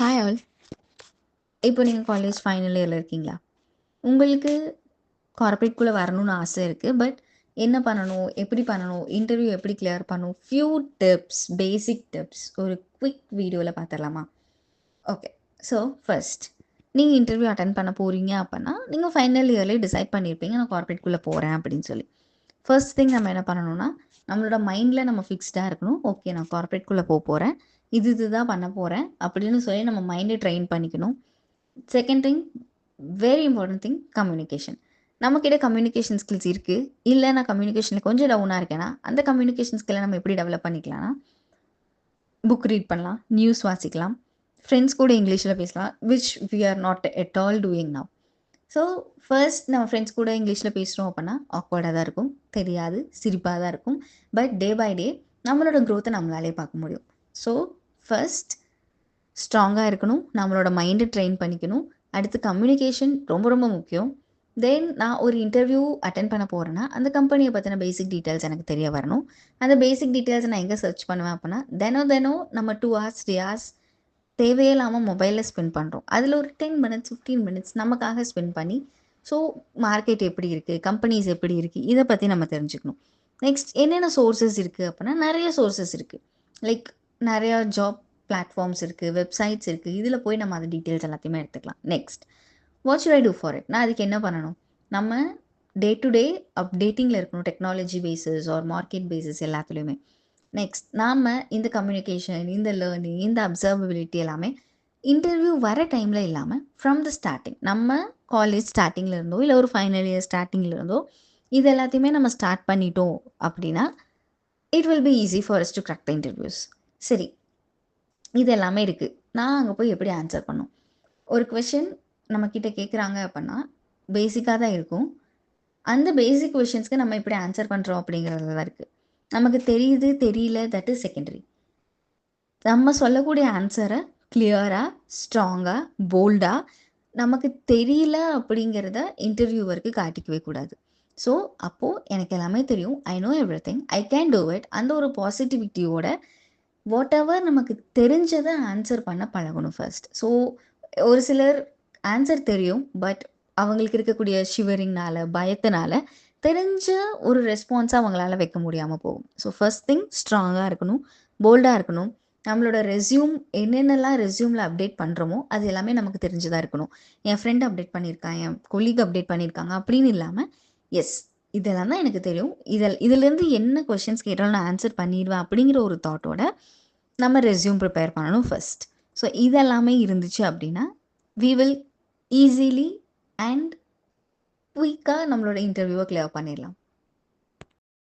Hi all. இப்போ நீங்கள் college final இயரில் இருக்கீங்களா? உங்களுக்கு கார்ப்பரேட்குள்ளே வரணும்னு ஆசை இருக்குது. பட் என்ன பண்ணணும், எப்படி பண்ணணும், இன்டர்வியூ எப்படி கிளியர் பண்ணணும், ஃபியூ டிப்ஸ், பேசிக் டிப்ஸ் ஒரு குவிக் வீடியோவில் பார்த்துடலாமா? ஓகே. ஸோ ஃபர்ஸ்ட் நீங்கள் இன்டர்வியூ அட்டென்ட் பண்ண போகிறீங்க அப்படின்னா நீங்கள் ஃபைனல் இயர்லேயே டிசைட் பண்ணியிருப்பீங்க நான் கார்ப்பரேட்குள்ளே போகிறேன் அப்படின்னு சொல்லி. ஃபர்ஸ்ட் திங் நம்ம என்ன பண்ணணும்னா நம்மளோட மைண்டில் நம்ம ஃபிக்ஸ்டாக இருக்கணும். ஓகே, நான் கார்ப்பரேட்குள்ளே போகிறேன், இதுதான் பண்ண போகிறேன் அப்படின்னு சொல்லி நம்ம மைண்டை ட்ரெயின் பண்ணிக்கணும். Second thing, very important thing, communication. நம்மக்கிட்ட கம்யூனிகேஷன் ஸ்கில்ஸ் இருக்குது, இல்லை நான் கம்யூனிகேஷனில் கொஞ்சம் டவுனாக இருக்கேன்னா அந்த கம்யூனிகேஷன் ஸ்கில்லை நம்ம எப்படி டெவலப் பண்ணிக்கலாம்னா புக் ரீட் பண்ணலாம், நியூஸ் வாசிக்கலாம், ஃப்ரெண்ட்ஸ் கூட இங்கிலீஷில் பேசலாம், which we are not at all doing now. So first நம்ம ஃப்ரெண்ட்ஸ் கூட இங்கிலீஷில் பேசுகிறோம் அப்படின்னா ஆக்வர்டாக தான் இருக்கும், தெரியாது, சிரிப்பாக தான் இருக்கும். பட் டே பை டே நம்மளோட க்ரோத்தை நம்மளாலே பார்க்க முடியும். ஸோ ஃபர்ஸ்ட் ஸ்ட்ராங்காக இருக்கணும், நம்மளோட மைண்டை ட்ரெயின் பண்ணிக்கணும். அடுத்து கம்யூனிகேஷன் ரொம்ப ரொம்ப முக்கியம். தென் நான் ஒரு இன்டர்வியூ அட்டென்ட் பண்ண போகிறேன்னா அந்த கம்பெனியை பற்றின பேசிக் டீட்டெயில்ஸ் எனக்கு தெரிய வரணும். அந்த பேசிக் டீட்டெயில்ஸை நான் எங்கே சர்ச் பண்ணுவேன் அப்படின்னா தினம் நம்ம 2 hours 3 hours தேவையே இல்லாமல் மொபைலில் ஸ்பெண்ட் பண்ணுறோம். அதில் ஒரு 10 minutes 15 minutes நமக்காக ஸ்பெண்ட் பண்ணி ஸோ மார்க்கெட் எப்படி இருக்குது, கம்பெனிஸ் எப்படி இருக்குது, இதை பற்றி நம்ம தெரிஞ்சுக்கணும். நெக்ஸ்ட் என்னென்ன சோர்ஸஸ் இருக்குது அப்படின்னா நிறைய சோர்ஸஸ் இருக்குது. லைக் நிறையா ஜாப் பிளாட்ஃபார்ம்ஸ் இருக்குது, வெப்சைட்ஸ் இருக்குது, இதில் போய் நம்ம அந்த டீட்டெயில்ஸ் எல்லாத்தையுமே எடுத்துக்கலாம். Next what should I do for it? நான் அதுக்கு என்ன பண்ணணும்? நம்ம டே டு டே அப்டேட்டிங்கில் இருக்கணும், technology bases or market bases எல்லாத்துலேயுமே. நெக்ஸ்ட் நாம் இந்த கம்யூனிகேஷன், இந்த லேர்னிங், இந்த அப்சர்வபிலிட்டி எல்லாமே இன்டர்வியூ வர டைமில் இல்லாமல் ஃப்ரம் த ஸ்டார்டிங், நம்ம காலேஜ் ஸ்டார்டிங்கில் இருந்தோ இல்லை ஒரு ஃபைனல் இயர் ஸ்டார்டிங்கில் இருந்தோ இது எல்லாத்தையுமே நம்ம ஸ்டார்ட் பண்ணிட்டோம் அப்படின்னா it will be easy for us to crack the interviews. சரி, இது எல்லாமே இருக்குது, நான் அங்கே போய் எப்படி ஆன்சர் பண்ணும்? ஒரு கொஷின் நம்மக்கிட்ட கேட்குறாங்க அப்படின்னா பேசிக்காக தான் இருக்கும். அந்த பேசிக் கொஷின்ஸ்க்கு நம்ம எப்படி ஆன்சர் பண்ணுறோம் அப்படிங்கிறது தான் இருக்குது. நமக்கு தெரியுது தெரியல, தட் இஸ் செகண்டரி. நம்ம சொல்லக்கூடிய ஆன்சரை கிளியராக, ஸ்ட்ராங்காக, போல்டாக, நமக்கு தெரியல அப்படிங்கிறத இன்டர்வியூவருக்கு காட்டிக்கவே கூடாது. ஸோ அப்போது எனக்கு எல்லாமே தெரியும், I know every thing, I can do it, அந்த ஒரு பாசிட்டிவிட்டியோட வாட் எவர் நமக்கு தெரிஞ்சதை ஆன்சர் பண்ண பழகணும் ஃபர்ஸ்ட். ஸோ ஒரு சிலர் ஆன்சர் தெரியும், பட் அவங்களுக்கு இருக்கக்கூடிய ஷிவரிங்னால, பயத்தினால தெரிஞ்ச ஒரு ரெஸ்பான்ஸை அவங்களால வைக்க முடியாமல் போகும். ஸோ ஃபர்ஸ்ட் திங் ஸ்ட்ராங்காக இருக்கணும், போல்டாக இருக்கணும். நம்மளோட ரெஸ்யூம் என்னென்னலாம் ரெஸ்யூமில் அப்டேட் பண்ணுறோமோ அது எல்லாமே நமக்கு தெரிஞ்சதாக இருக்கணும். என் ஃப்ரெண்ட் அப்டேட் பண்ணியிருக்கான், என் கொலீக் அப்டேட் பண்ணியிருக்காங்க அப்படின்னு இல்லாமல் எஸ் இதெல்லாம் தான் எனக்கு தெரியும், இதுலேருந்து என்ன கொஷின்ஸ் கேட்டாலும் நான் ஆன்சர் பண்ணிடுவேன் அப்படிங்கிற ஒரு தாட்டோட நம்ம ரெஸ்யூம் ப்ரிப்பேர் பண்ணணும் ஃபர்ஸ்ட். ஸோ இதெல்லாமே இருந்துச்சு அப்படின்னா வி வில் ஈஸிலி அண்ட் குயிக்காக நம்மளோட இன்டர்வியூவை கிளியர் பண்ணிடலாம்.